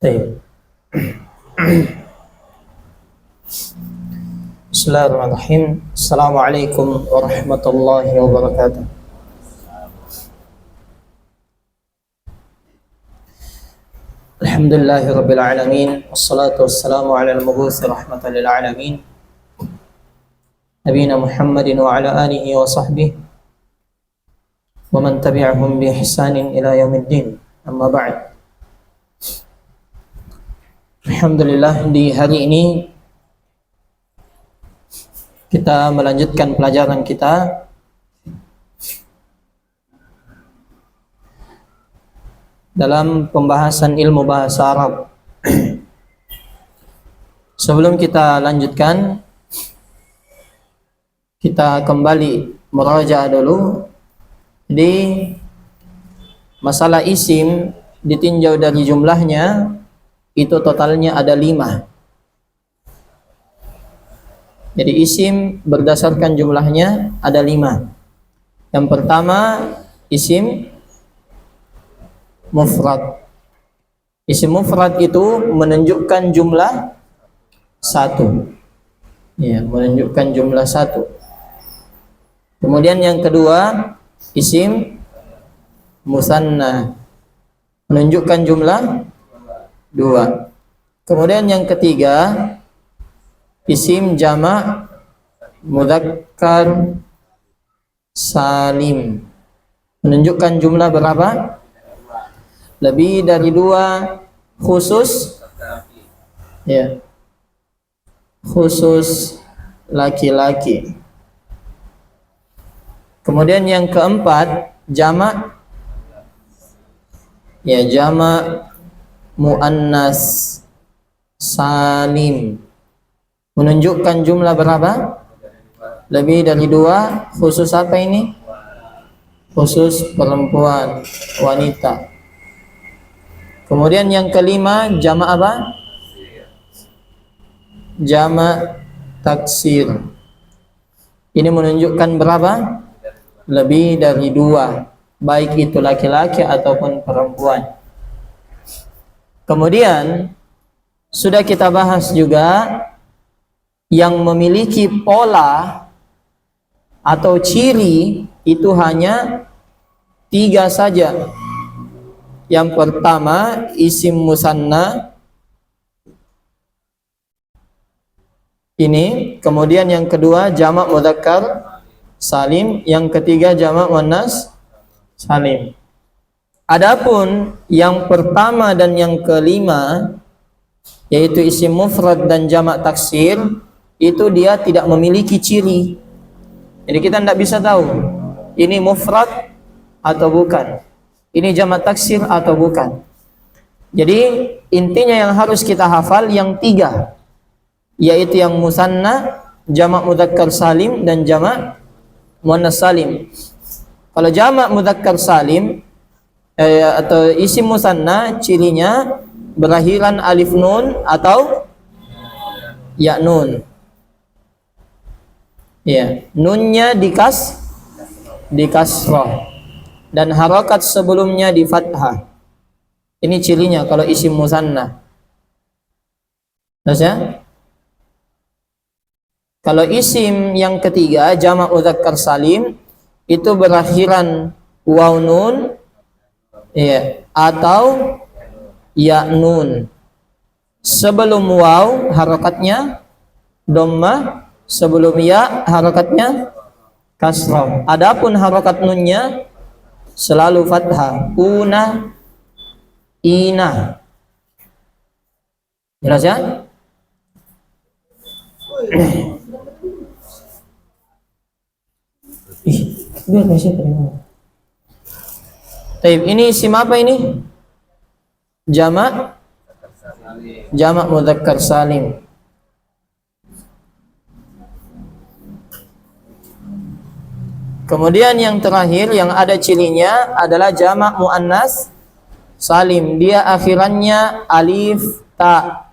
Baik. Bismillahirrahmanirrahim. Assalamualaikum warahmatullahi wabarakatuh. Alhamdulillahirabbil alamin wassalatu wassalamu ala al-mab'uts rahmatan lil alamin nabiyina Muhammadin wa ala alihi wa sahbihi wa man tabi'ahum bi ihsanin ila yaumiddin. Amma ba'd. Alhamdulillah, di hari ini kita melanjutkan pelajaran kita dalam pembahasan ilmu bahasa Arab. Sebelum kita lanjutkan, kita kembali merajaah dulu. Jadi masalah isim ditinjau dari jumlahnya, itu totalnya ada 5. Jadi isim berdasarkan jumlahnya ada 5. Yang pertama isim mufrad. Isim mufrad itu menunjukkan jumlah 1. Ya, menunjukkan jumlah 1. Kemudian yang kedua isim musanna, menunjukkan jumlah 2. Kemudian yang ketiga isim jamak mudzakkar salim, menunjukkan jumlah berapa? Lebih dari 2, khusus ya, khusus laki-laki. Kemudian yang keempat jamak ya, jamak muannas salim, menunjukkan jumlah berapa? Lebih dari 2, khusus apa ini? Khusus perempuan, wanita. Kemudian yang kelima jamak apa? Jamak taksir. Ini menunjukkan berapa? Lebih dari 2, baik itu laki-laki ataupun perempuan. Kemudian sudah kita bahas juga yang memiliki pola atau ciri itu hanya 3 saja. Yang pertama isim musanna ini, kemudian yang kedua jamak mudzakkar salim, yang ketiga jamak muannas salim. Adapun yang pertama dan yang kelima, yaitu isim mufrad dan jamak taksir, itu dia tidak memiliki ciri. Jadi kita tidak bisa tahu ini mufrad atau bukan, ini jamak taksir atau bukan. Jadi intinya yang harus kita hafal yang 3, yaitu yang musanna, jamak mudzakkar salim, dan jamak muannas salim. Kalau jamak mudzakkar salim atau isim musanna, cirinya berakhiran alif nun atau ya nun. Ya, nunnya di kasrah dan harakat sebelumnya di fathah. Ini cirinya kalau isim musanna. Terus ya? Kalau isim yang ketiga jamak mudzakkar salim itu berakhiran waw nun ya, atau ya nun. Sebelum waw harakatnya dhammah, sebelum ya harakatnya kasrah. Adapun harakat nunnya selalu fathah. Una, ina. Jelas ya? Biar kasih terima. Taib, ini isim apa ini? Jamak mudzakkar salim. Kemudian yang terakhir yang ada cirinya adalah jamak muannas salim. Dia akhirannya alif ta,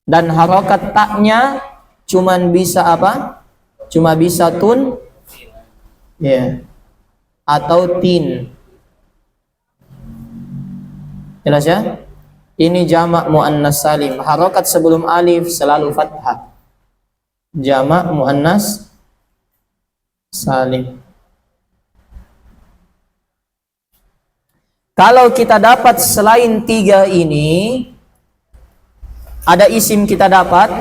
dan harokat taknya cuman bisa apa? Cuma bisa tun ya, atau tin. Jelas ya? Ini jamak muannas salim. Harokat sebelum alif selalu fathah. Jamak muannas salim. Kalau kita dapat selain 3 ini, ada isim kita dapat,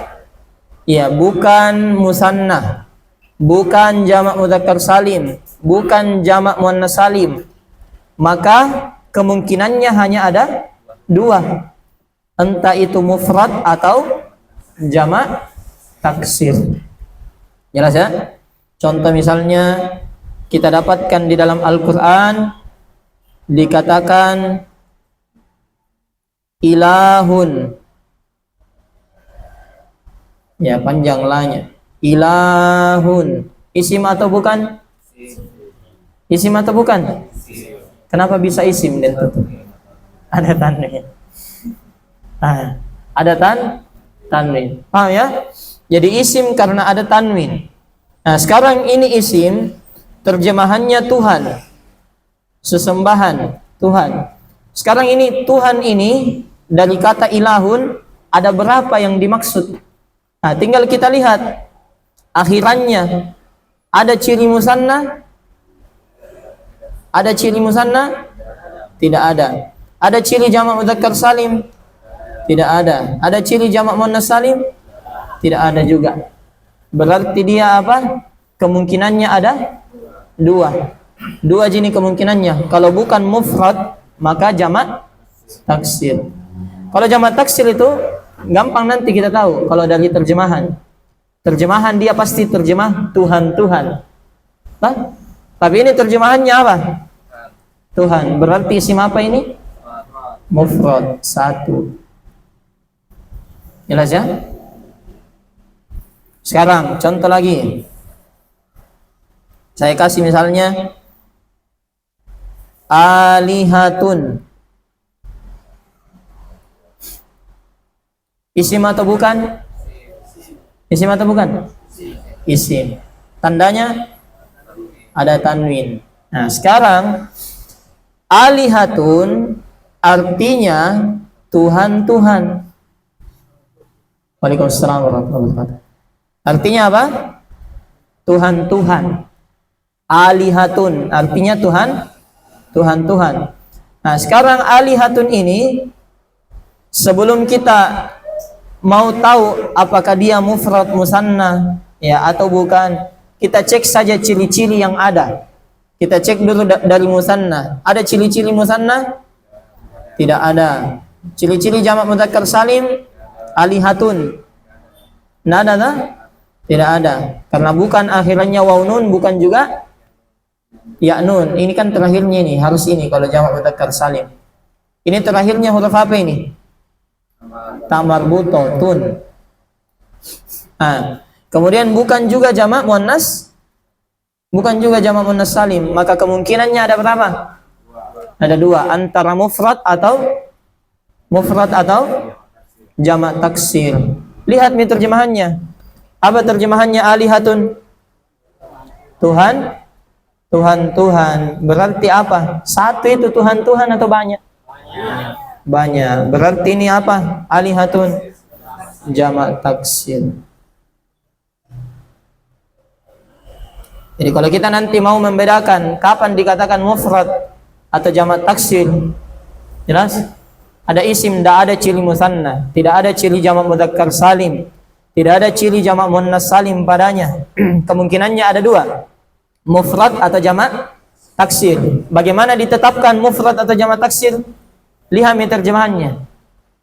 ya bukan musanna, bukan jamak mudzakkar salim, bukan jamak muannas salim, maka kemungkinannya hanya ada 2. Entah itu mufrad atau jamak taksir. Jelas ya? Contoh misalnya kita dapatkan di dalam Al-Qur'an dikatakan ilahun. Ya, panjang lahnya. Ilahun. Isim atau bukan? Isim atau bukan? Kenapa bisa isim dan tutup? Ada tanwin. Ada tanwin. Paham ya? Jadi isim karena ada tanwin. Nah, sekarang ini isim, terjemahannya Tuhan. Sesembahan Tuhan. Sekarang ini Tuhan ini dari kata ilahun ada berapa yang dimaksud? Nah, tinggal kita lihat akhirannya ada ciri musanna? Ada ciri musanna? Tidak ada. Ada ciri jamak mudzakkar salim? Tidak ada. Ada ciri jamak muannas salim? Tidak ada juga. Berarti dia apa? Kemungkinannya ada 2. 2 jenis kemungkinannya. Kalau bukan mufrad, maka jamak taksir. Kalau jamak taksir itu gampang nanti kita tahu kalau dari terjemahan. Terjemahan dia pasti terjemah Tuhan. Tapi ini terjemahannya apa? Tuhan. Berarti isim apa ini? Mufrad 1. Jelas ya? Sekarang contoh lagi. Saya kasih misalnya alihatun. Isim atau bukan? Isim atau bukan? Isim. Tandanya ada tanwin. Nah, sekarang alihatun artinya Tuhan. Waalaikumsalam warahmatullahi wabarakatuh. Artinya apa? Tuhan. Alihatun artinya Tuhan. Nah, sekarang alihatun ini sebelum kita mau tahu apakah dia mufrad musanna ya atau bukan, kita cek saja ciri-ciri yang ada. Kita cek dulu dari musanna. Ada ciri-ciri musanna? Tidak ada. Ciri-ciri jamak mudzakkar salim alihatun. Nada tak? Tidak ada. Karena bukan akhirannya waw nun, bukan juga ya nun. Ini kan terakhirnya ini, harus ini kalau jamak mudzakkar salim. Ini terakhirnya huruf apa ini? Ta marbuto, tun. Kemudian bukan juga jamak muannas, bukan juga jamak muannas salim. Maka kemungkinannya ada berapa? Ada 2, antara mufrad atau jamak taksir. Lihat nih terjemahannya. Apa terjemahannya alihatun? Tuhan. Berarti apa? Satu itu Tuhan atau banyak? Banyak. Berarti ini apa? Alihatun jamak taksir. Jadi kalau kita nanti mau membedakan kapan dikatakan mufrad atau jamak taksir, jelas? Ada isim, tidak ada ciri musanna, tidak ada ciri jamak mudzakkar salim, tidak ada ciri jamak muannas salim padanya. Kemungkinannya ada 2, mufrad atau jamak taksir. Bagaimana ditetapkan mufrad atau jamak taksir? Lihat terjemahannya.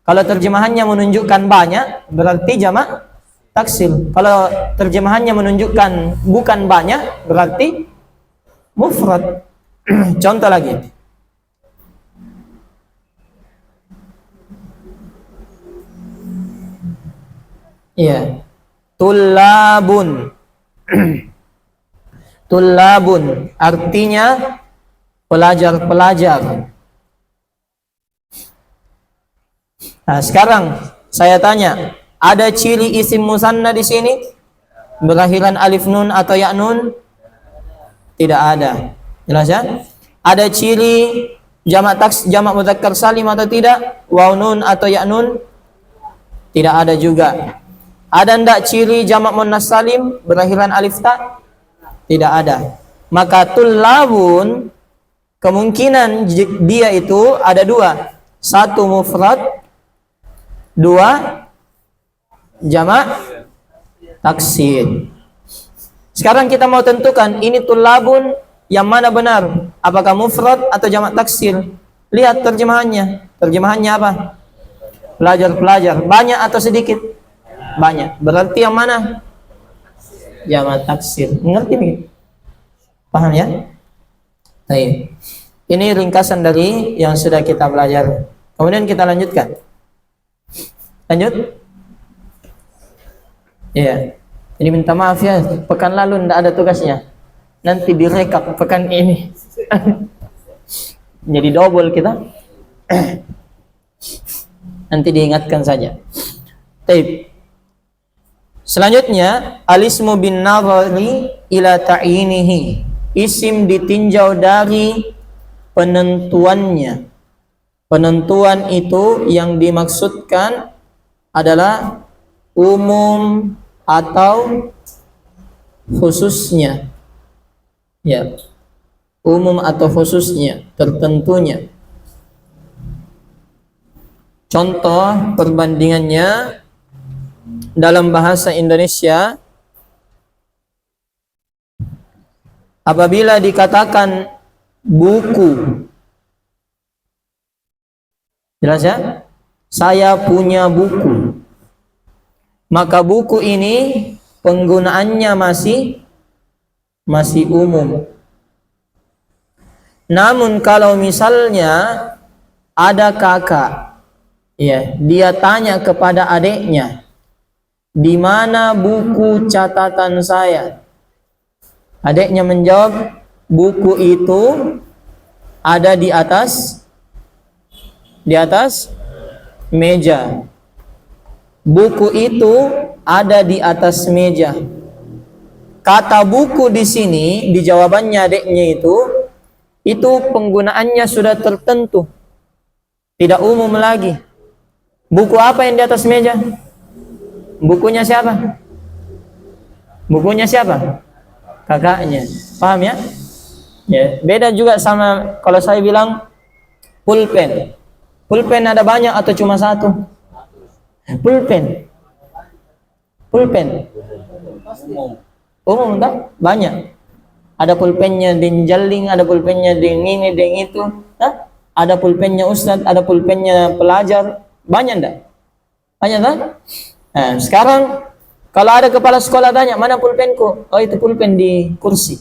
Kalau terjemahannya menunjukkan banyak, berarti jamak taksir. Kalau terjemahannya menunjukkan bukan banyak, berarti mufrad. Contoh lagi. Iya. Tullabun. Tullabun artinya pelajar-pelajar. Nah, sekarang saya tanya, ada ciri isim musanna di sini? Berakhiran alif nun atau ya nun? Tidak ada. Jelas ya? Ada ciri jamak mudzakkar salim atau tidak? Waw nun atau ya nun? Tidak ada juga. Ada ndak ciri jamak muannas salim berakhiran alif ta? Tidak ada. Maka tullabun kemungkinan dia itu ada dua. Satu mufrad, dua jamak taksir. Sekarang kita mau tentukan ini tullabun yang mana benar? Apakah mufrad atau jamak taksir? Lihat terjemahannya. Terjemahannya apa? Pelajar-pelajar. Banyak atau sedikit? Banyak. Berarti yang mana? Jamak taksir. Mengerti nih? Paham ya? Baik. Ini ringkasan dari yang sudah kita belajar. Kemudian kita lanjutkan. Lanjut. Iya. Ini minta maaf ya, pekan lalu tidak ada tugasnya. Nanti direkap pekan ini. Jadi double kita. Nanti diingatkan saja. Taib. Selanjutnya, alismu bin nazari ila ta'yinihi. Isim ditinjau dari penentuannya. Penentuan itu yang dimaksudkan adalah umum atau khususnya. Ya. Umum atau khususnya, tertentunya. Contoh perbandingannya dalam bahasa Indonesia, apabila dikatakan buku, jelas ya? Saya punya buku. Maka buku ini penggunaannya masih umum. Namun kalau misalnya ada kakak, ya, dia tanya kepada adiknya, di mana buku catatan saya? Adiknya menjawab, buku itu ada di atas meja. Buku itu ada di atas meja. Kata buku di sini, di jawabannya adiknya itu penggunaannya sudah tertentu, tidak umum lagi. Buku apa yang di atas meja? Bukunya siapa? Bukunya siapa? Kakaknya. Paham ya? Ya, beda juga sama kalau saya bilang pulpen. Pulpen ada banyak atau cuma satu? Pulpen. Umum tak? Banyak. Ada pulpennya di Jaling, ada pulpennya di ini, di itu. Hah? Ada pulpennya ustadz, ada pulpennya pelajar. Banyak tak? Banyak tak? Nah, sekarang kalau ada kepala sekolah tanya, mana pulpenku? Oh, itu pulpen di kursi.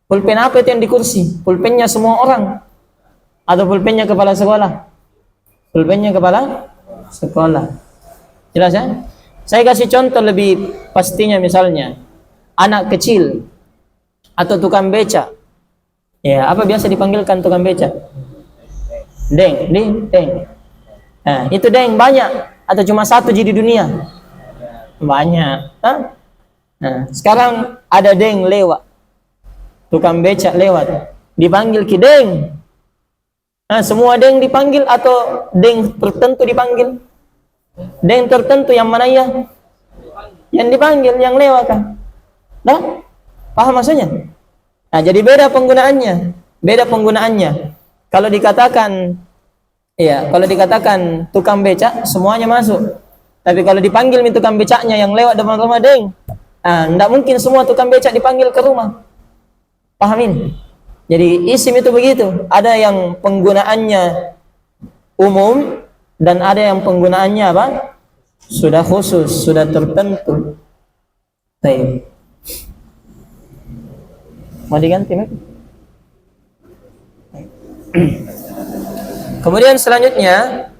Pulpen apa itu yang di kursi? Pulpennya semua orang atau pulpennya kepala sekolah? Pulpennya kepala sekolah. Jelas ya? Saya kasih contoh lebih pastinya, misalnya anak kecil atau tukang beca. Ya, apa biasa dipanggilkan tukang beca? Deng. Nah, itu deng banyak atau cuma satu di dunia? Banyak. Hah? Nah, sekarang ada deng lewat. Tukang beca lewat. Dipanggil ki deng. Nah, semua deng dipanggil atau deng tertentu dipanggil? Deng tertentu yang mana ya? Yang dipanggil, yang lewat kan? Nah, paham maksudnya? Nah, jadi beda penggunaannya. Kalau dikatakan tukang becak, semuanya masuk. Tapi kalau dipanggil tukang becaknya yang lewat depan rumah deng, enggak mungkin semua tukang becak dipanggil ke rumah. Paham ini? Jadi isim itu begitu. Ada yang penggunaannya umum dan ada yang penggunaannya apa? Sudah khusus, sudah tertentu. Baik. Mau diganti nih? Kemudian selanjutnya,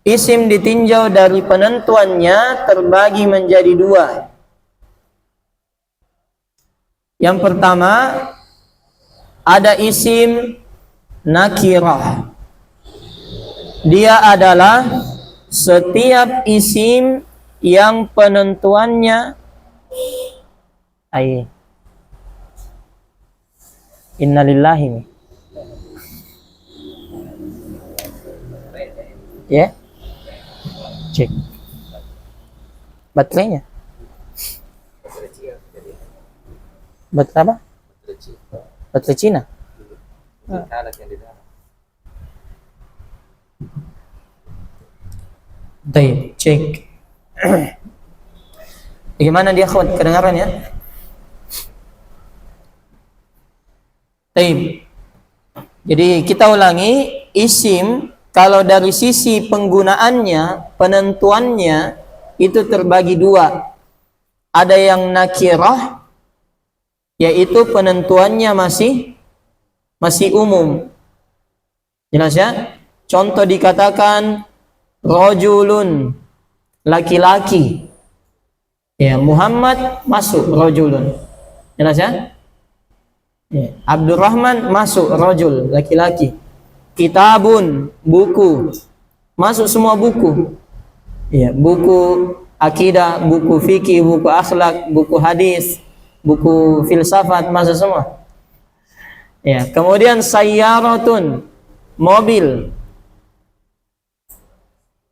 isim ditinjau dari penentuannya terbagi menjadi dua. Yang pertama, ada isim nakirah. Dia adalah setiap isim yang penentuannya innalillahi. Ya. Cek. Baterainya. Baterai apa? Baterai Cina. Baik, cek. Bagaimana dia akhwat kedengarannya? Baik. Jadi kita ulangi, isim kalau dari sisi penggunaannya, penentuannya itu terbagi dua. Ada yang nakirah, yaitu penentuannya masih umum. Jelas ya? Contoh dikatakan rajulun, laki-laki. Ya, Muhammad masuk rajulun. Jelas ya? Ya. Abdurrahman masuk rajul, laki-laki. Kitabun, buku. Masuk semua buku. Ya, buku akidah, buku fikih, buku akhlak, buku hadis, buku filsafat, masuk semua. Ya, kemudian sayyaratun, mobil.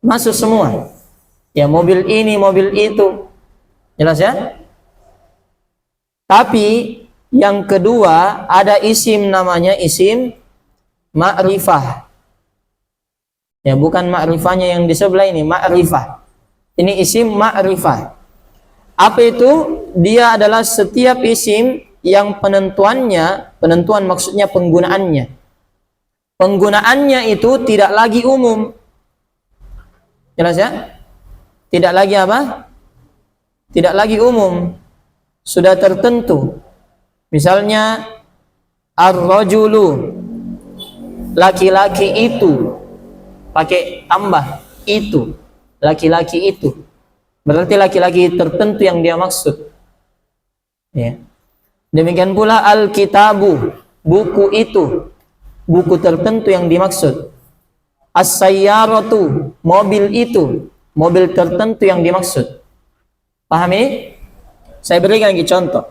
Masuk semua. Ya, mobil ini, mobil itu. Jelas ya? Tapi yang kedua ada isim namanya isim ma'rifah. Ya, bukan ma'rifahnya yang di sebelah ini, ma'rifah. Ini isim ma'rifah. Apa itu? Dia adalah setiap isim yang penentuan maksudnya penggunaannya. Penggunaannya itu tidak lagi umum. Jelas ya? Tidak lagi apa? Tidak lagi umum. Sudah tertentu. Misalnya ar-rajulu, laki-laki itu, pakai tambah itu, laki-laki itu. Berarti laki-laki tertentu yang dia maksud. Ya. Demikian pula al-kitabu, buku itu, buku tertentu yang dimaksud. As-sayyaratu, mobil itu, mobil tertentu yang dimaksud. Paham ini? Saya berikan lagi contoh.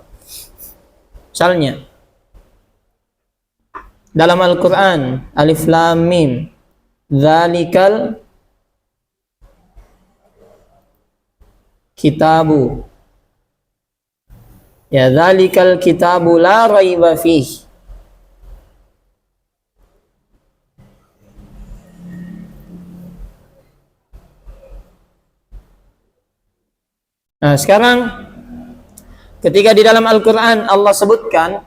Misalnya dalam Al-Quran, Alif Lam Mim, Dzalikal kitabu. Ya, Dzalikal kitabu la raiba fihi. Nah, sekarang ketika di dalam Al-Quran Allah sebutkan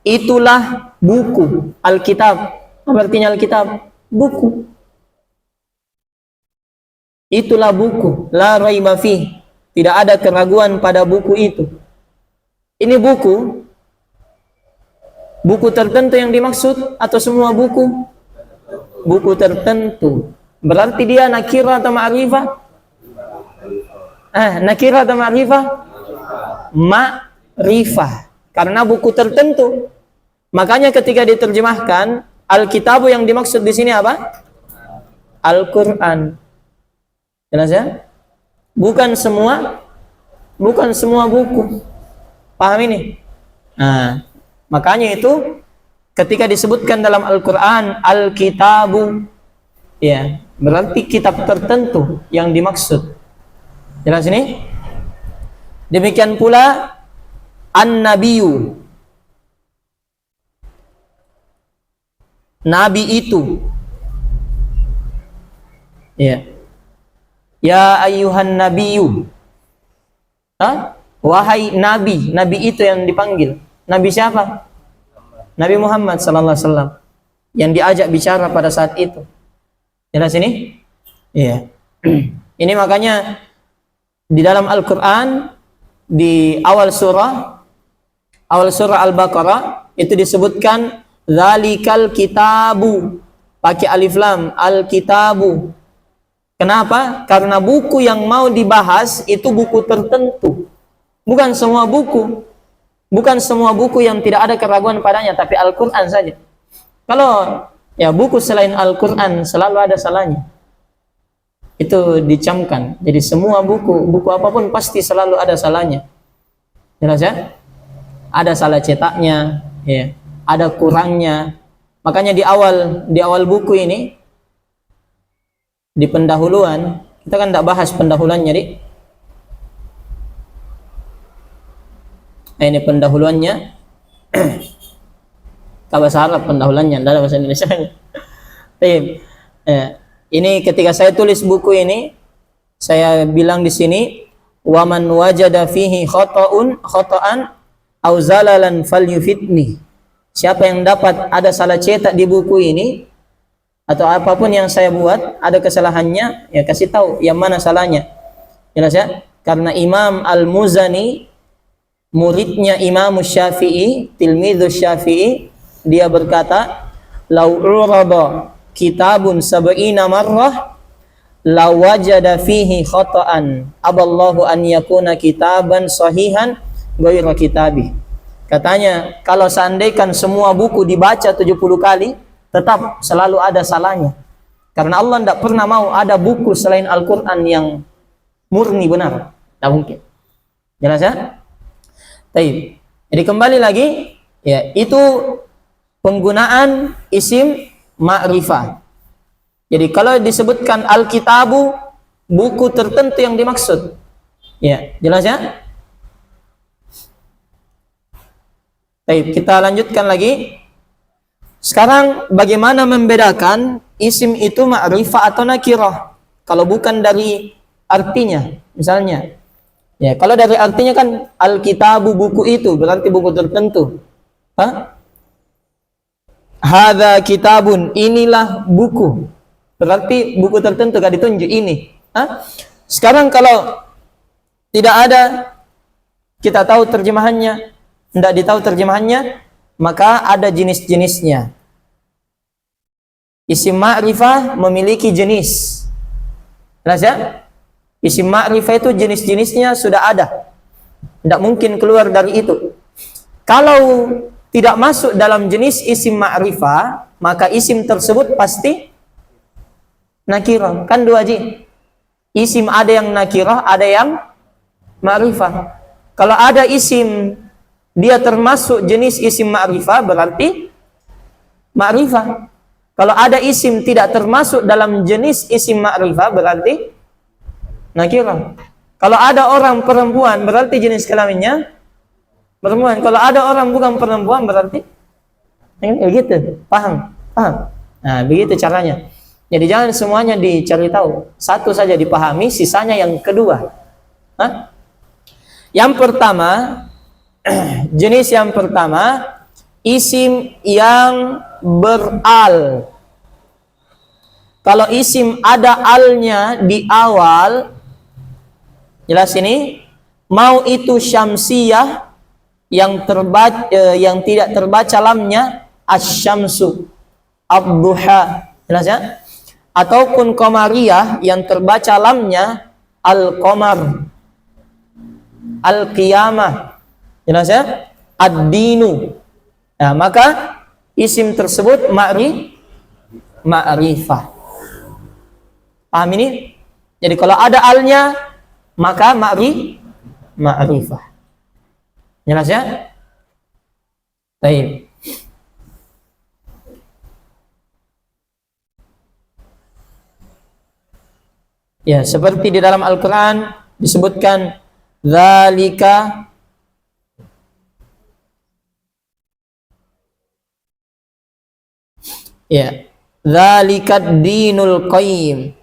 itulah buku Alkitab. Apa artinya Alkitab? Buku. Itulah buku. La raiba fih. Tidak ada keraguan pada buku itu. Ini buku. Buku tertentu yang dimaksud atau semua buku? Buku tertentu. Berarti dia nakirah atau ma'rifah? Nakirah atau ma'rifah? Ma'rifah. Karena buku tertentu. Makanya ketika diterjemahkan Alkitabu yang dimaksud di sini apa? Al-Quran. Jelas ya? Bukan semua buku. Paham ini? Nah, makanya itu ketika disebutkan dalam Al-Quran Alkitabu, ya, berarti kitab tertentu yang dimaksud. Jelas ini? Demikian pula An-Nabiyu, nabi itu. Ya. Ya ayyuhan nabiyyu. Wahai nabi, nabi itu yang dipanggil. Nabi siapa? Nabi Muhammad sallallahu alaihi wasallam yang diajak bicara pada saat itu. Jelas ini? Iya. Ini makanya di dalam Al-Qur'an di awal surah Al-Baqarah itu disebutkan Dzalikal kitabu, pakai alif lam, al-kitabu. Kenapa? Karena buku yang mau dibahas itu buku tertentu. Bukan semua buku. Bukan semua buku yang tidak ada keraguan padanya, tapi Al-Qur'an saja. Kalau ya buku selain Al-Qur'an selalu ada salahnya. Itu dicamkan. Jadi semua buku apapun pasti selalu ada salahnya. Jelas ya? Ada salah cetaknya, ya. Ada kurangnya. Makanya di awal buku ini di pendahuluan, kita kan tidak bahas pendahuluannya, Dik. Nah, ini pendahuluannya. Bahasa Arab pendahuluannya, tidak ada bahasa Indonesia. Ini ketika saya tulis buku ini, saya bilang di sini, waman wajada fihi khata'an aw zalalan falyufitni. Siapa yang dapat ada salah cetak di buku ini atau apapun yang saya buat ada kesalahannya, ya kasih tahu yang mana salahnya. Jelas ya? Karena Imam Al-Muzani, muridnya Imam Syafi'i, tilmidhu Syafi'i, dia berkata, lau urada kitabun sab'ina marrah la wajada fihi khata'an aballahu an yakuna kitaban sahihan ghairu kitabi. Katanya, kalau seandainya semua buku dibaca 70 kali, tetap selalu ada salahnya. Karena Allah tidak pernah mau ada buku selain Al-Quran yang murni benar. Tidak mungkin. Jelas ya? Baik. Jadi kembali lagi, ya, itu penggunaan isim ma'rifah. Jadi kalau disebutkan Al-Kitabu, buku tertentu yang dimaksud. Ya, jelas ya? Baik, kita lanjutkan lagi. Sekarang bagaimana membedakan isim itu ma'rifah atau nakirah? Kalau bukan dari artinya, misalnya. Ya, kalau dari artinya kan Al-Kitabu, buku itu, berarti buku tertentu. Hadza kitabun, inilah buku. Berarti buku tertentu, gak ditunjuk ini. Sekarang kalau tidak ada, kita tahu terjemahannya, tidak ditahu terjemahannya, maka ada jenis-jenisnya. Isim ma'rifah memiliki jenis. Jelas ya? Isim ma'rifah itu jenis-jenisnya sudah ada. Tidak mungkin keluar dari itu. Kalau tidak masuk dalam jenis isim ma'rifah, maka isim tersebut pasti nakirah. Kan dua jenis. Isim ada yang nakirah, ada yang ma'rifah. Kalau ada isim dia termasuk jenis isim ma'rifah, berarti ma'rifah. Kalau ada isim tidak termasuk dalam jenis isim ma'rifah, berarti nakirah. Kalau ada orang perempuan, berarti jenis kelaminnya perempuan. Kalau ada orang bukan perempuan, berarti begitu. Paham? Paham? Nah, begitu caranya. Jadi jangan semuanya dicari tahu. Satu saja dipahami, sisanya yang kedua. Yang pertama, jenis yang pertama, isim yang beral. Kalau isim ada alnya di awal, jelas ini, mau itu syamsiyah yang tidak terbaca lamnya, asy-syamsu, ad-duha, jelas ya? Ataupun qamariyah yang terbaca lamnya, al-qamar, al-qiyamah, jelas ya? Ad-dinu. Nah, maka isim tersebut ma'rifah. Paham ini? Jadi kalau ada alnya, maka ma'rifah. Jelas ya? Baik. Ya, seperti di dalam Al-Quran disebutkan dzalika dzalikat dinul qayyim.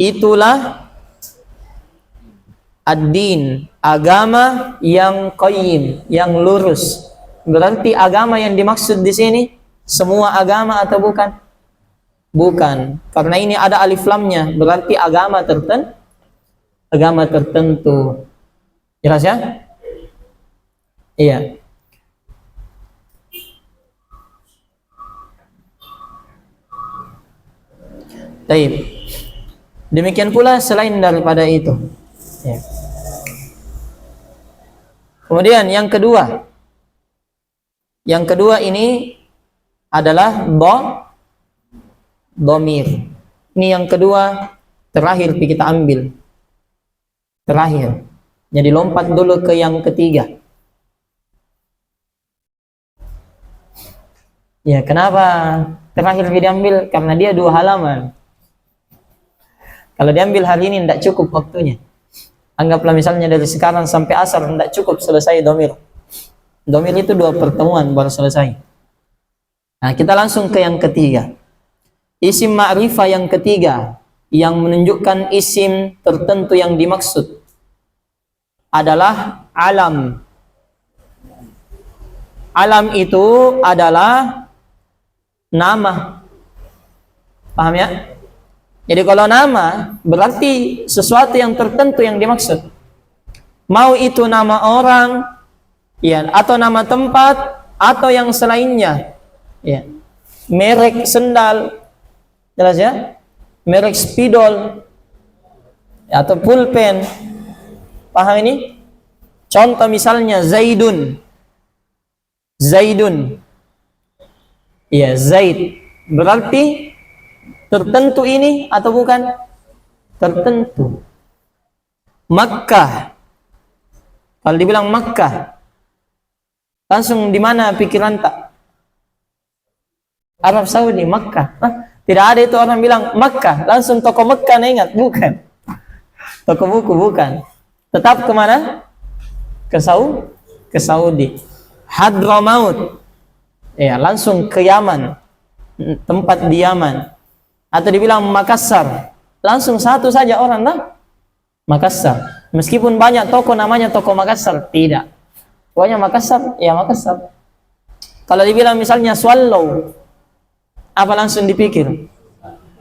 Itulah ad-din, agama yang qayyim, yang lurus. Berarti agama yang dimaksud di sini semua agama atau bukan? Bukan. Karena ini ada alif lamnya, berarti agama tertentu. Jelas ya? Iya. Baik. Demikian pula selain daripada itu. Ya. Kemudian yang kedua. Yang kedua ini adalah dhamir. Ini yang kedua, terakhir kita ambil. Terakhir. Jadi lompat dulu ke yang ketiga. Ya, kenapa terakhir diambil karena dia 2 halaman. Kalau diambil hari ini tidak cukup waktunya. Anggaplah misalnya dari sekarang sampai asar tidak cukup selesai domir. Domir itu 2 pertemuan baru selesai. Nah, kita langsung ke yang ketiga. Isim ma'rifah yang ketiga yang menunjukkan isim tertentu yang dimaksud adalah alam. Alam itu adalah nama. Paham ya? Jadi kalau nama berarti sesuatu yang tertentu yang dimaksud. Mau itu nama orang, ya, atau nama tempat, atau yang selainnya. Ya. Merek sendal, jelas ya? Merek spidol, atau pulpen. Paham ini? Contoh misalnya Zaidun. Zaidun. Ya, Zaid. Berarti tertentu ini atau bukan? Tertentu. Makkah. Kalau dibilang Makkah, langsung di mana pikiran tak? Arab Saudi, Makkah. Hah? Tidak ada itu orang bilang Makkah, langsung toko Makkah ingat, bukan. Toko buku bukan. Tetap kemana? Ke Saudi. Hadramaut. Ya, langsung ke Yaman. Tempat di Yaman. Atau dibilang Makassar, langsung satu saja orang dah. Makassar. Meskipun banyak toko namanya toko Makassar, tidak. Pokoknya Makassar, ya Makassar. Kalau dibilang misalnya Swallow, apa langsung dipikir?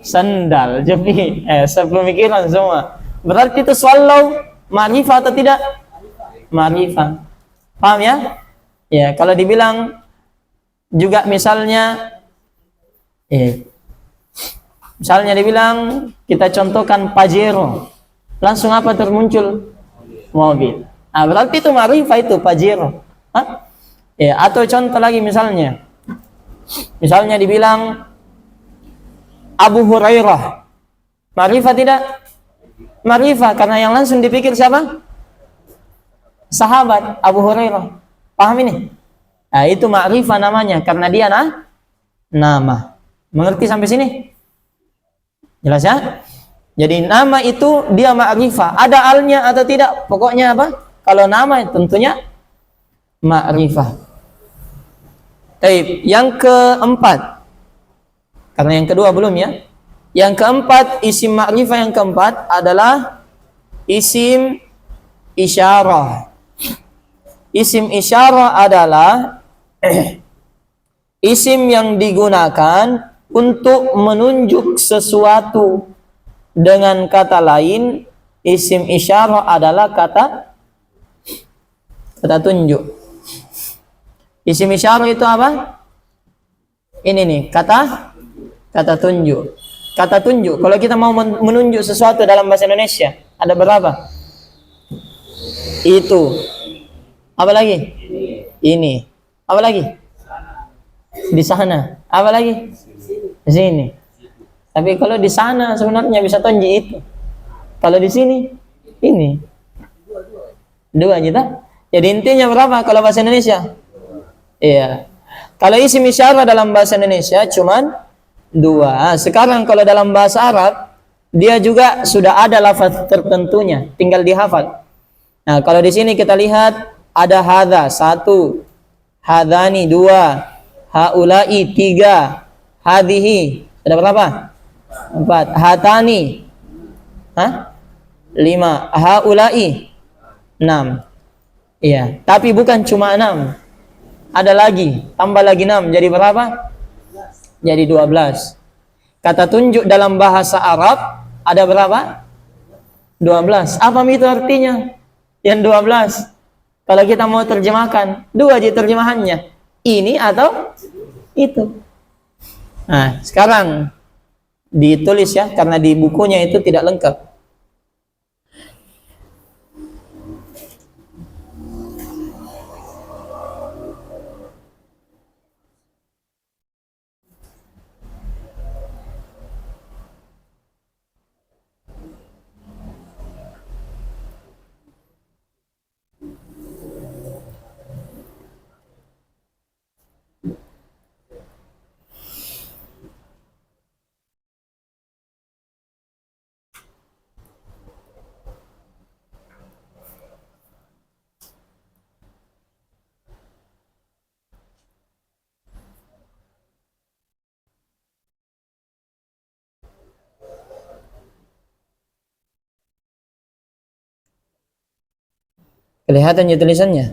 Sandal, jepi, sepemikiran semua. Berarti itu Swallow ma'rifah atau tidak? Ma'rifah. Paham ya? Ya, kalau dibilang juga misalnya misalnya dibilang, kita contohkan Pajero, langsung apa termuncul? Mobil. Nah, berarti itu ma'rifah itu Pajero. Hah? Ya, atau contoh lagi misalnya dibilang Abu Hurairah, ma'rifah tidak? Ma'rifah, karena yang langsung dipikir siapa? Sahabat Abu Hurairah. Paham ini? Nah, itu ma'rifah namanya, karena dia nama. Mengerti sampai sini? Jelas ya? Jadi nama itu dia ma'rifah. Ada alnya atau tidak? Pokoknya apa? Kalau nama tentunya ma'rifah. Baik, yang keempat. Karena yang kedua belum ya. Yang keempat, isim ma'rifah yang keempat adalah isim isyarah. Isim isyarah adalah isim yang digunakan untuk menunjuk sesuatu dengan kata lain. Isim isyarah adalah kata tunjuk. Isim isyarah itu apa? Ini nih, kata tunjuk. Kata tunjuk. Kalau kita mau menunjuk sesuatu dalam bahasa Indonesia, ada berapa? Itu. Apa lagi? Ini. Apa lagi? Di sana. Apa lagi? Di sini. Tapi kalau di sana sebenarnya bisa tunjuk itu. Kalau di sini, ini. 2 juta. Jadi intinya berapa kalau bahasa Indonesia? Iya. Kalau isim isyarah dalam bahasa Indonesia cuman 2. Sekarang kalau dalam bahasa Arab, dia juga sudah ada lafaz tertentunya, tinggal dihafal. Nah, kalau di sini kita lihat ada hadza 1, hadzani 2, haula'i 3, hadhihi ada berapa? 4, hatani 5, haula'i 6. Iya, tapi bukan cuma 6. Ada lagi, tambah lagi 6, jadi berapa? Jadi 12. Kata tunjuk dalam bahasa Arab ada berapa? 12. Apa itu artinya? Yang 12. Kalau kita mau terjemahkan, 2 aja terjemahannya. Ini atau itu. Nah, sekarang ditulis ya, karena di bukunya itu tidak lengkap. Kelihatan ya tulisannya?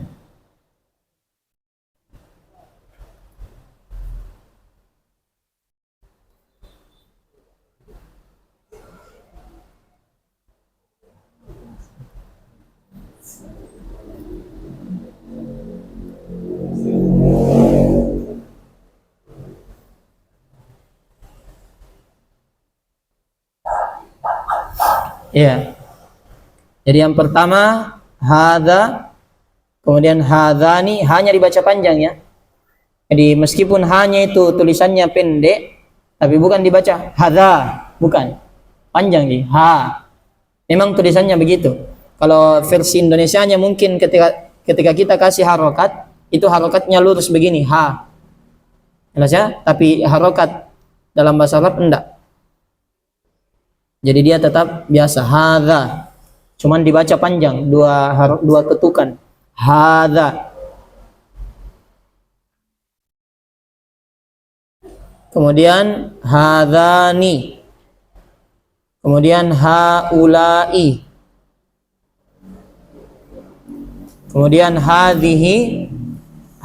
Iya. Jadi yang pertama hadza, kemudian hadzani, hanya dibaca panjang ya. Jadi meskipun hanya itu tulisannya pendek, tapi bukan dibaca hadza, bukan. Panjang sih, ha. Memang tulisannya begitu. Kalau versi Indonesianya mungkin ketika kita kasih harokat, itu harokatnya lurus begini, ha. Jelas ya? Tapi harokat dalam bahasa Arab enggak. Jadi dia tetap biasa hadza. Cuman dibaca panjang, dua ketukan. Hadza. Kemudian hadzani. Kemudian haulai. Kemudian hadhihi,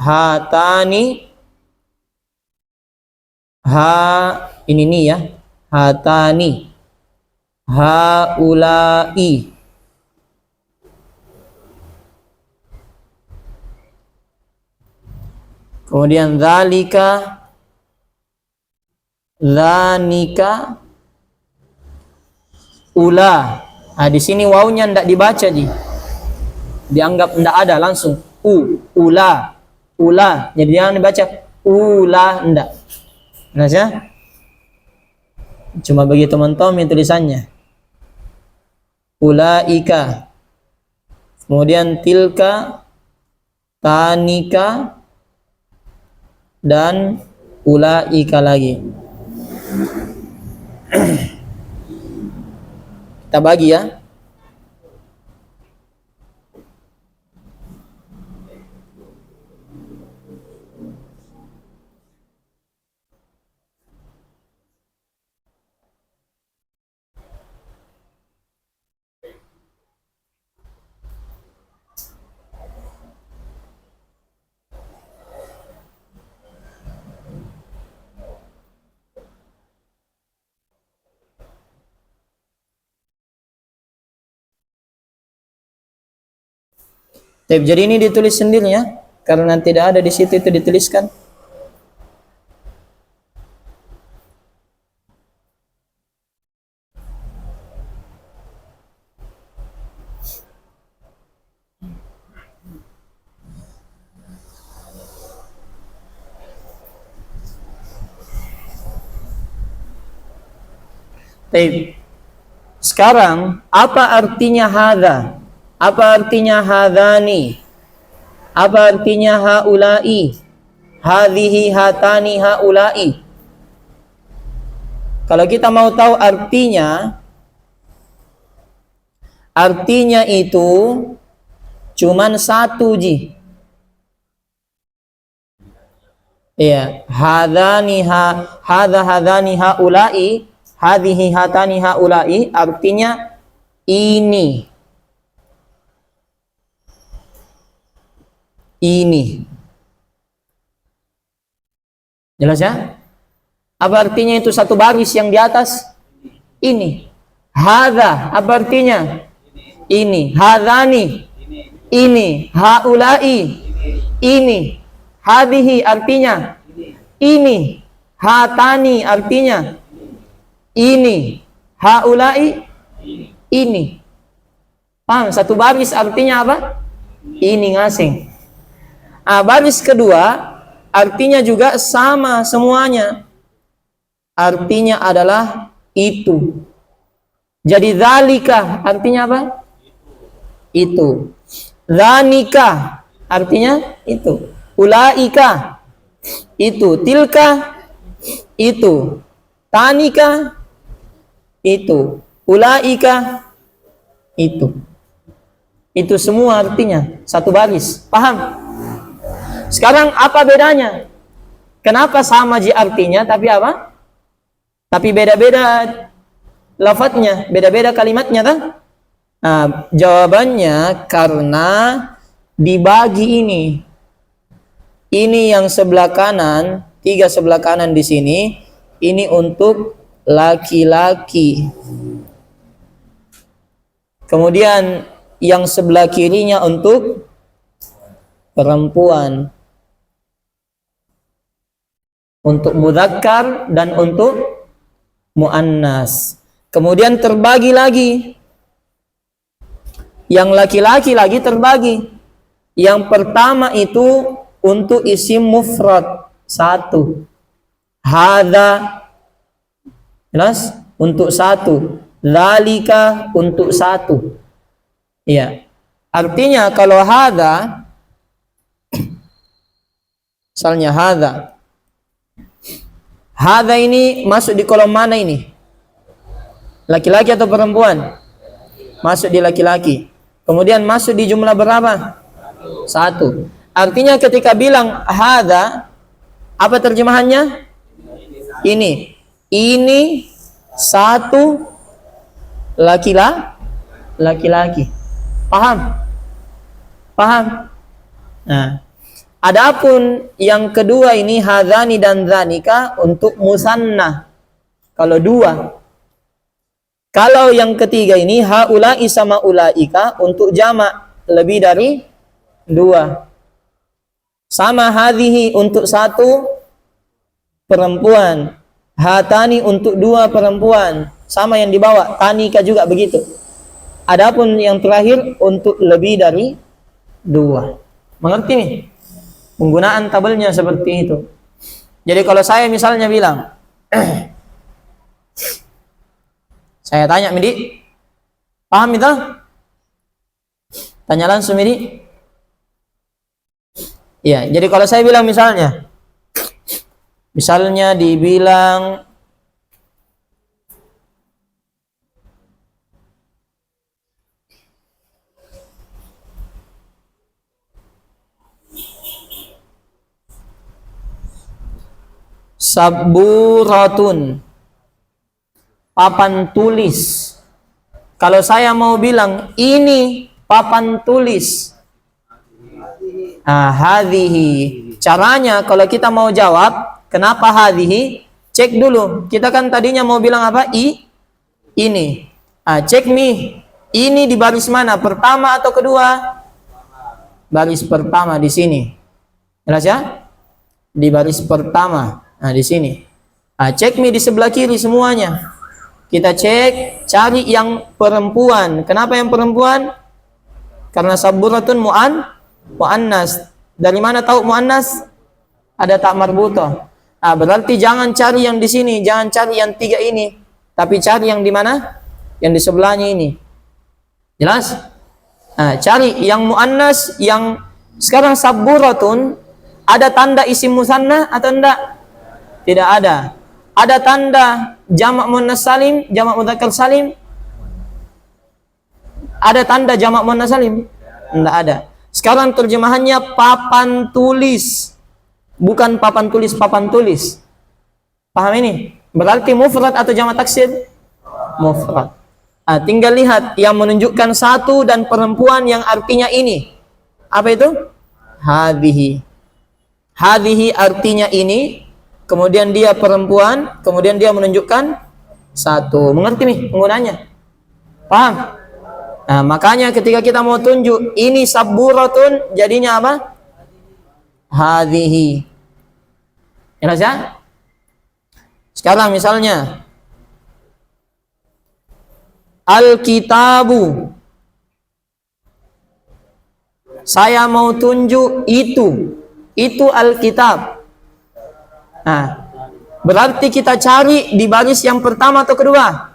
hatani, ini nih ya, hatani, haulai. Kemudian dzalika, dzanika, ula. Nah, di sini wawunya ndak dibaca ji. Dianggap ndak ada, langsung ula. Jadi jangan dibaca ula, ndak. Nah, ya? Cuma begitu mentom tulisannya. Ulaika. Kemudian tilka, tanika, dan ulaika lagi. Kita bagi ya. Jadi ini ditulis sendiri ya, karena tidak ada di situ itu dituliskan. Sekarang apa artinya hadza? Apa artinya hadzani? Apa artinya haulai? Hadhihi, hatani, haulai. Kalau kita mau tahu artinya itu cuman satu ji. Iya, hadzani, hadzani, haulai, hadhihi, hatani, haulai, artinya ini. Ini. Jelas ya? Apa artinya itu satu baris yang di atas? Ini. Hadza, apa artinya? Ini. Hadzani. Ini. Haulai. Ini. Hadhihi artinya? Ini. Hatani artinya? Ini. Haulai. Ini. Paham? Satu baris artinya apa? Ini ngasing. Baris kedua artinya juga sama semuanya. Artinya adalah itu. Jadi dzalika artinya apa? Itu. Dzanika artinya itu. Ulaika itu. Tilka itu. Tanika itu. Ulaika itu. Itu semua artinya satu baris. Paham? Sekarang apa bedanya? Kenapa sama ji artinya tapi apa? Tapi beda-beda lafadznya, beda-beda kalimatnya kan? Nah, jawabannya karena dibagi ini yang sebelah kanan, 3 sebelah kanan di sini, ini untuk laki-laki. Kemudian yang sebelah kirinya untuk perempuan. Untuk mudzakkar dan untuk muannas. Kemudian terbagi lagi. Yang laki-laki lagi terbagi. Yang pertama itu untuk isim mufrad 1. Hadza, jelas, untuk 1. Dzalika untuk 1. Ya. Artinya kalau hadza, misalnya hadza ini masuk di kolom mana ini? Laki-laki atau perempuan? Masuk di laki-laki. Kemudian masuk di jumlah berapa? 1. Artinya ketika bilang hadza, apa terjemahannya? Ini 1 laki-laki. Paham? Nah, adapun yang kedua ini hadzani dan dzanika untuk musanna. Kalau 2. Kalau yang ketiga ini haula'i sama ulaika untuk jamak lebih dari 2. Sama hadhihi untuk 1 perempuan. Hatani untuk 2 perempuan. Sama yang di bawah, tanika juga begitu. Adapun yang terakhir untuk lebih dari 2. Mengerti nih? Penggunaan tabelnya seperti itu. Jadi kalau saya misalnya bilang saya tanya, Midi, paham itu? Tanya langsung, Midi. Ya, jadi kalau saya bilang misalnya dibilang saburatun, papan tulis. Kalau saya mau bilang ini papan tulis, hadhihi. Caranya kalau kita mau jawab kenapa hadhihi, cek dulu. Kita kan tadinya mau bilang apa? Ini. Cek nih. Ini di baris mana? Pertama atau kedua? Baris pertama di sini. Jelas ya? Di baris pertama. Nah, di sini. Cek nih di sebelah kiri semuanya. Kita cek, cari yang perempuan. Kenapa yang perempuan? Karena saburatun muannas. Dari mana tahu muannas? Ada tak marbutoh. Berarti jangan cari yang di sini, jangan cari yang 3 ini, tapi cari yang di mana? Yang di sebelahnya ini. Jelas? Cari yang muannas, yang sekarang saburatun, ada tanda isim musanna atau enggak? Tidak ada. Ada tanda jamak muannas salim, jamak mudzakkar salim? Ada tanda jamak muannas salim? Enggak ada. Sekarang terjemahannya papan tulis. Bukan papan tulis, papan tulis. Paham ini? Berarti mufrad atau jamak taksir? Mufrad. Tinggal lihat yang menunjukkan 1 dan perempuan yang artinya ini. Apa itu? Hadhihi. Hadhihi artinya ini. Kemudian dia perempuan, kemudian dia menunjukkan 1. Mengerti nih penggunanya? Paham? Makanya ketika kita mau tunjuk ini saburatun, jadinya apa? Hadhihi. Jelas ya? Sekarang misalnya Alkitabu. Saya mau tunjuk itu. Itu Alkitab. Berarti kita cari di baris yang pertama atau kedua?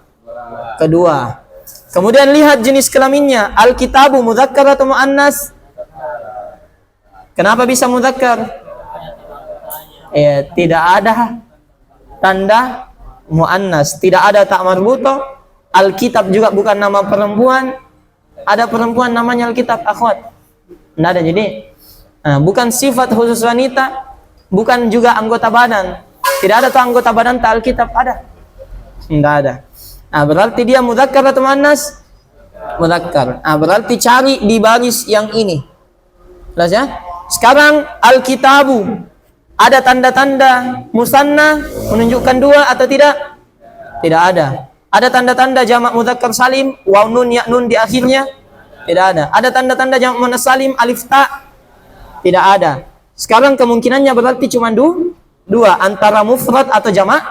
Kedua. Kemudian lihat jenis kelaminnya. Alkitabu mudzakkar atau muannas? Kenapa bisa mudzakkar? Tidak ada tanda muannas, tidak ada tak marbutoh. Alkitab juga bukan nama perempuan. Ada perempuan namanya Alkitab, akhwat? Tidak ada. Jadi bukan sifat khusus wanita. Bukan juga anggota badan. Tidak ada tuh anggota badan tak Alkitab, ada? Tidak ada. Berarti dia mudzakkar atau muannas? Mudzakkar. Berarti cari di baris yang ini. Jelas ya? Sekarang al-kitabu, ada tanda-tanda musanna menunjukkan dua atau tidak? Tidak ada. Ada tanda-tanda jamak mudzakkar salim waw nun ya nun di akhirnya? Tidak ada. Ada tanda-tanda jamak muannas salim alif ta? Tidak ada. Sekarang kemungkinannya berarti cuma dua, antara mufrad atau jamak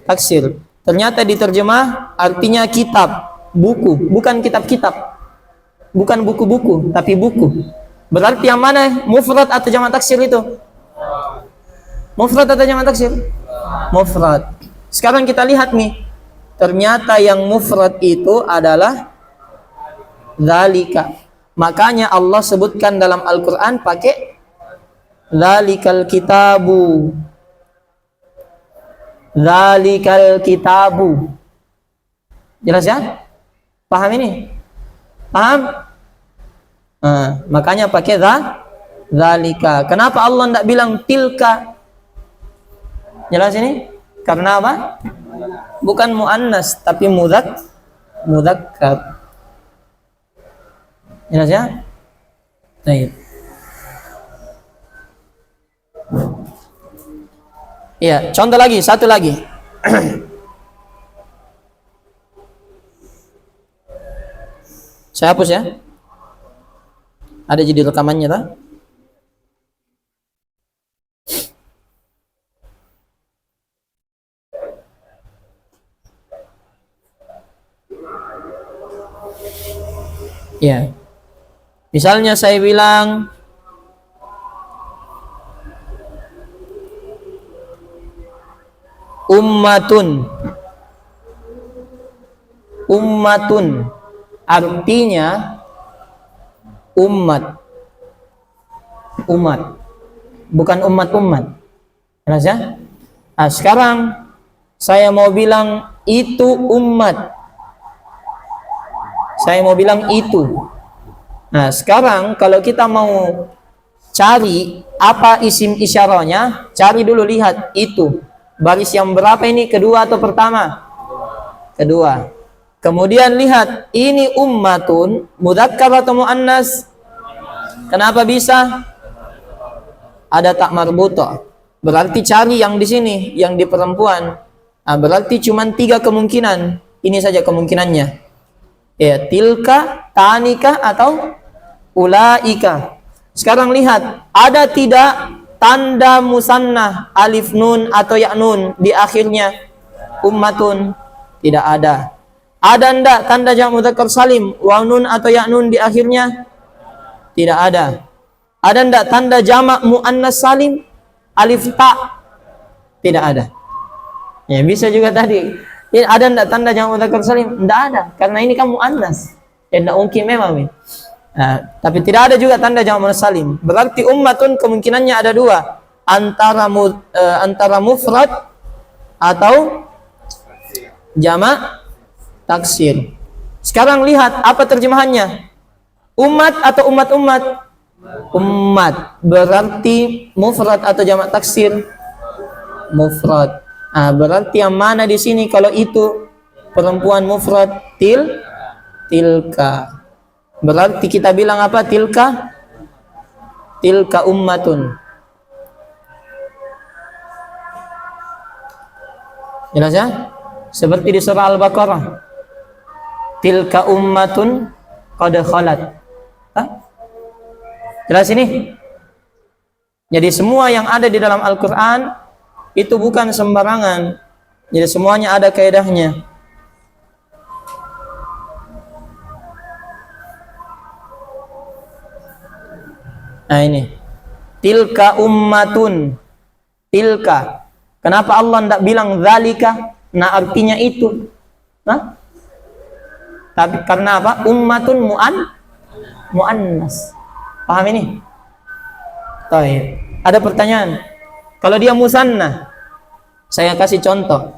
taksir. Ternyata diterjemah artinya kitab, buku, bukan kitab-kitab. Bukan buku-buku, tapi buku. Berarti yang mana? Mufrad atau jamak taksir itu? Mufrad atau jamak taksir? Mufrad. Sekarang kita lihat nih. Ternyata yang mufrad itu adalah dzalika. Makanya Allah sebutkan dalam Al-Qur'an pakai dzalikal kitabu. Dzalikal kitabu. Jelas ya? Paham ini? Paham? Makanya pakai dzalika. Kenapa Allah tidak bilang tilka? Jelas ini? Karena apa? Bukan muannas tapi mudzakkar. Jelas ya? Baik. Iya, contoh lagi, satu lagi. Saya hapus ya. Ada jadi rekamannya tak? Ya. Misalnya saya bilang ummatun. Ummatun artinya umat. Umat. Bukan umat-umat. Jelas ya? Nah, sekarang saya mau bilang itu umat. Saya mau bilang itu. Nah, sekarang kalau kita mau cari apa isim isyarahnya, cari dulu lihat itu. Baris yang berapa ini? Kedua atau pertama? Kedua. Kemudian lihat ini ummatun mudzakkar atau muannas? Kenapa bisa? Ada tak marbutoh. Berarti cari yang di sini, yang di perempuan. Nah, berarti cuma 3 kemungkinan. Ini saja kemungkinannya. Ya, tilka, tanika atau ulaika. Sekarang lihat, ada tidak tanda musannah alif nun atau ya nun di akhirnya ummatun? Tidak ada. Ada ndak tanda jamak mudzakkar salim waw nun atau ya nun di akhirnya? Tidak ada. Ada ndak tanda jamak muannas salim alif ta? Tidak ada. Ya bisa juga tadi. Ya, ada ndak tanda jamak mudzakkar salim? Tidak ada, karena ini kan muannas. Ya tidak mungkin memang. Nah, tapi tidak ada juga tanda jamak muannas salim. Berarti ummatun kemungkinannya ada 2, antara mufrad atau jamak taksir. Sekarang lihat apa terjemahannya? Umat atau umat-umat? Umat. Berarti mufrad atau jamak taksir? Mufrad. Nah, berarti yang mana di sini kalau itu perempuan mufrad? Tilka. Berarti kita bilang apa? Tilka ummatun. Jelas ya? Seperti di surah Al-Baqarah. Tilka ummatun qad khalat. Jelas ini? Jadi semua yang ada di dalam Al-Qur'an itu bukan sembarangan. Jadi semuanya ada kaidahnya. Nah ini. Tilka ummatun. Tilka. Kenapa Allah tidak bilang dzalika? Nah artinya itu. Nah? Tapi karena apa? Ummatun muannas. Paham ini? Baik. Ada pertanyaan? Kalau dia musanna, saya kasih contoh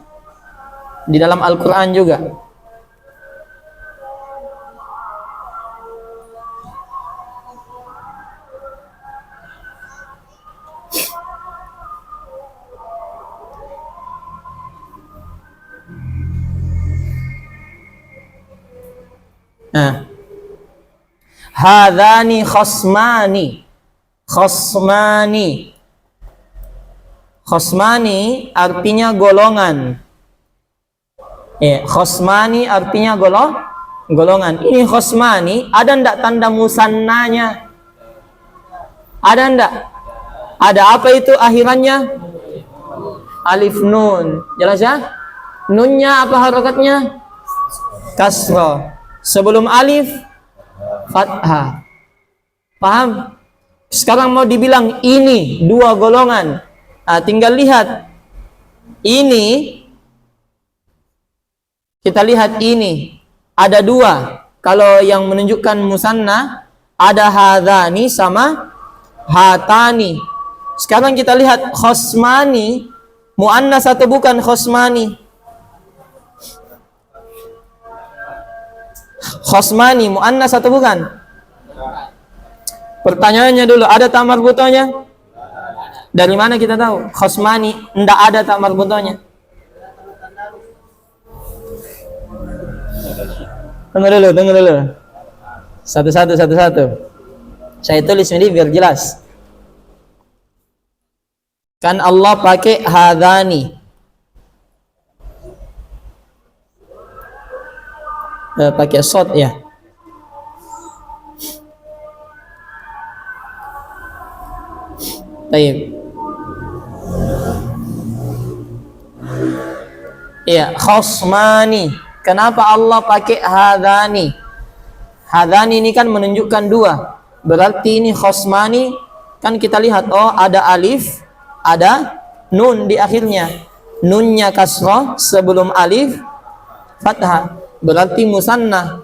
di dalam Al-Quran juga. Nah, hadzani khasmani. khosmani. Khosmani artinya golongan. Khosmani artinya golongan. Ini khosmani, ada ndak tanda musannanya? Ada ndak? Ada apa itu akhirannya? Alif nun. Jelas ya? Nunnya apa harokatnya? Kasroh. Sebelum alif fathah. Paham? Sekarang mau dibilang ini dua golongan. Tinggal lihat. Ini kita lihat ini ada dua. Kalau yang menunjukkan musanna ada hadani sama hatani. Sekarang kita lihat khosmani, muannas atau bukan khosmani? Khosmani muannas atau bukan? Pertanyaannya dulu, ada ta marbutonya? Dari mana kita tahu? Khosmani ndak ada ta marbutonya. Tunggu dulu. Satu-satu. Saya tulis ini biar jelas. Kan Allah pakai hadani. Pakai shot ya. Baik. Iya, khosmani. Kenapa Allah pakai hadani? Hadani ini kan menunjukkan dua. Berarti ini khosmani. Kan kita lihat, oh ada alif, ada nun di akhirnya. Nunnya kasroh, sebelum alif fathah. Berarti musanna.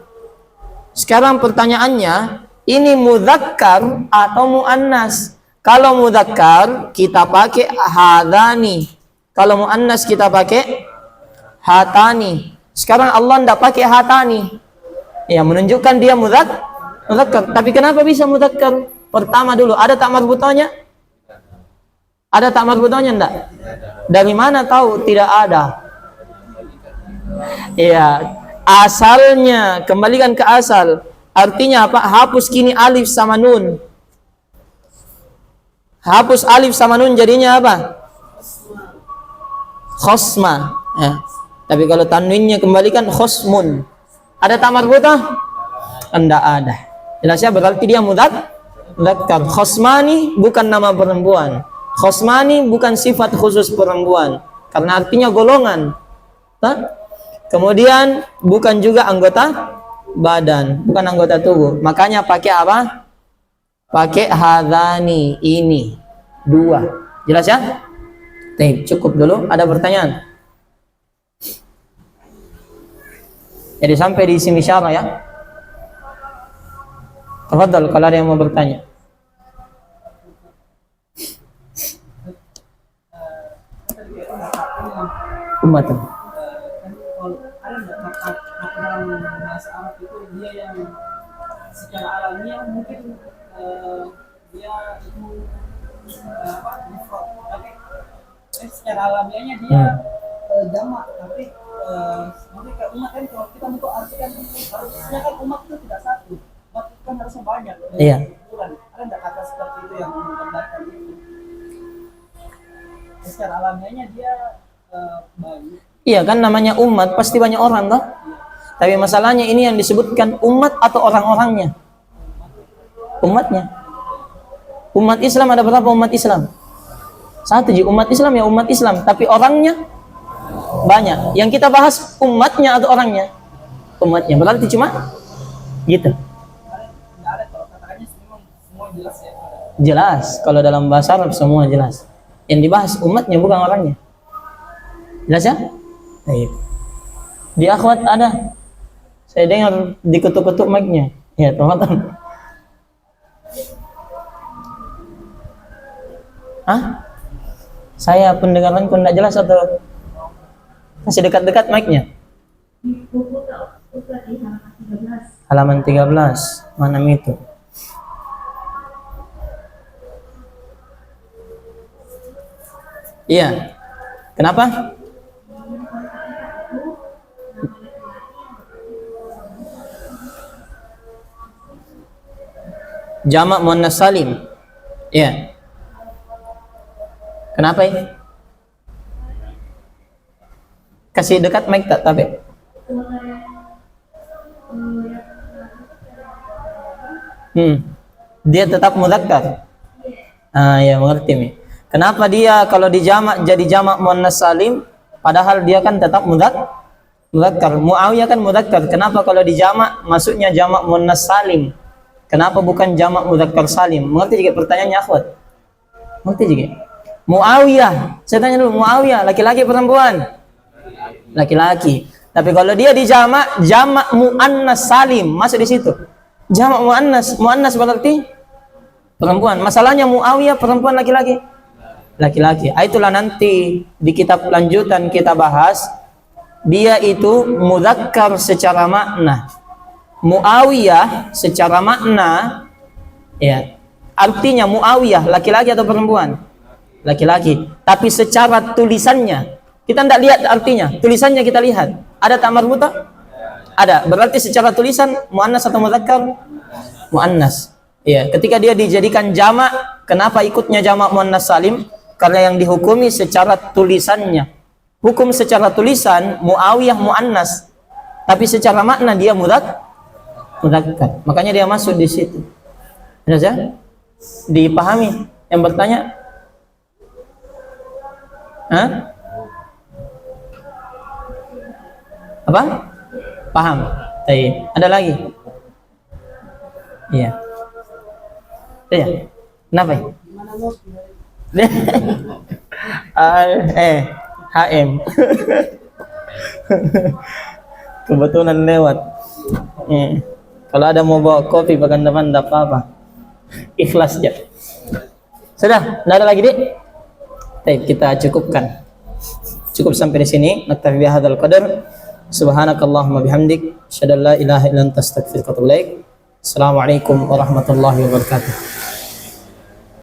Sekarang pertanyaannya, ini mudzakkar atau muannas? Kalau mudzakkar kita pakai hadani. Kalau muannas kita pakai hatani. Sekarang Allah tidak pakai hatani. Ya, menunjukkan dia mudzakkar. Tapi kenapa bisa mudzakkar? Pertama dulu, ada tak marbutonya? Ada tak marbutonya enggak? Dari mana tahu tidak ada? Ya, asalnya, kembalikan ke asal. Artinya apa? Hapus kini alif sama nun. Hapus alif sama nun jadinya apa? Khosma. Ya. Tapi kalau tanwinnya kembalikan khosmun. Ada tak marbutah? Enggak ada. Jelas ya, berarti dia mudzakkar. Khosmani bukan nama perempuan. Khosmani bukan sifat khusus perempuan. Karena artinya golongan. Kemudian bukan juga anggota badan, bukan anggota tubuh. Makanya pakai apa? Pakai hadani, ini dua. Jelas ya? Cukup dulu. Ada pertanyaan? Jadi sampai di sini syarah ya. Tafadhal kalau ada yang mau bertanya. Umat. Dalam bahasa Arab itu dia yang secara alamiah mungkin dia itu mufrad, tapi secara alamiahnya dia jamak, tapi nanti ke umat kan kalau kita untuk artikan harusnya kan umat itu tidak satu, umat itu kan harusnya banyak. Iya. Ada nggak kata seperti itu yang menggambarkan itu? Secara alamiahnya dia banyak. Iya kan, namanya umat pasti banyak orang toh. Tapi masalahnya ini yang disebutkan umat atau orang-orangnya? Umatnya. Umat Islam ada berapa umat Islam? Satu ji, umat Islam ya umat Islam. Tapi orangnya banyak. Yang kita bahas umatnya atau orangnya? Umatnya. Berarti cuma gitu. Jelas. Kalau dalam bahasa Arab semua jelas. Yang dibahas umatnya bukan orangnya. Jelas ya? Baik. Di akhwat ada. Saya dengar diketuk-ketuk mic-nya. Ya, teman-teman. Hah? Saya pendengaranku tidak jelas atau masih dekat-dekat mic-nya? Halaman 13. Mana itu? Iya. Kenapa? Jamak muannas salim. Iya. Kenapa ini? Kasih dekat mic tak tapi. Dia tetap mudzakkar. Ya mengerti nih. Kenapa dia kalau dijamak jadi jamak muannas salim padahal dia kan tetap mudzakkar. Muawiyah kan mudzakkar. Kenapa kalau dijamak masuknya jamak muannas salim? Kenapa bukan jamak mudzakkar salim? Mengerti juga pertanyaannya, akhwat? Mengerti juga? Muawiyah, saya tanya dulu, Muawiyah laki-laki perempuan? Laki-laki. Tapi kalau dia dijamak jamak muannas salim, masuk di situ. Jamak muannas berarti perempuan. Masalahnya Muawiyah perempuan laki-laki? Laki-laki. Itulah nanti di kitab lanjutan kita bahas. Dia itu mudzakkar secara makna. Muawiyah secara makna, ya, artinya Muawiyah laki-laki atau perempuan? Laki-laki. Tapi secara tulisannya kita tidak lihat artinya, tulisannya kita lihat. Ada tak marbuta? Ada. Berarti secara tulisan muannas atau mudzakkar? Muannas. Ya, ketika dia dijadikan jamak, kenapa ikutnya jamak muannas salim? Karena yang dihukumi secara tulisannya. Hukum secara tulisan Muawiyah muannas, tapi secara makna dia mudzakkar. Makanya dia masuk di situ. Saja dipahami yang bertanya? Hah? Apa? Paham? Baik. Ada lagi? Iya. Iya. Kenapa? HM. Kebetulan lewat. Kalau ada mau bawa kopi bagian depan tidak apa-apa. Ikhlas aja. Sudah, tidak ada lagi, Dik? Baik, kita cukupkan. Cukup sampai di sini. Naktafi bihadzal qadar. Subhanakallahumma bihamdik, asyhadu an la ilaha illa anta astaghfiruka wa atubu ilaik. Assalamualaikum warahmatullahi wabarakatuh.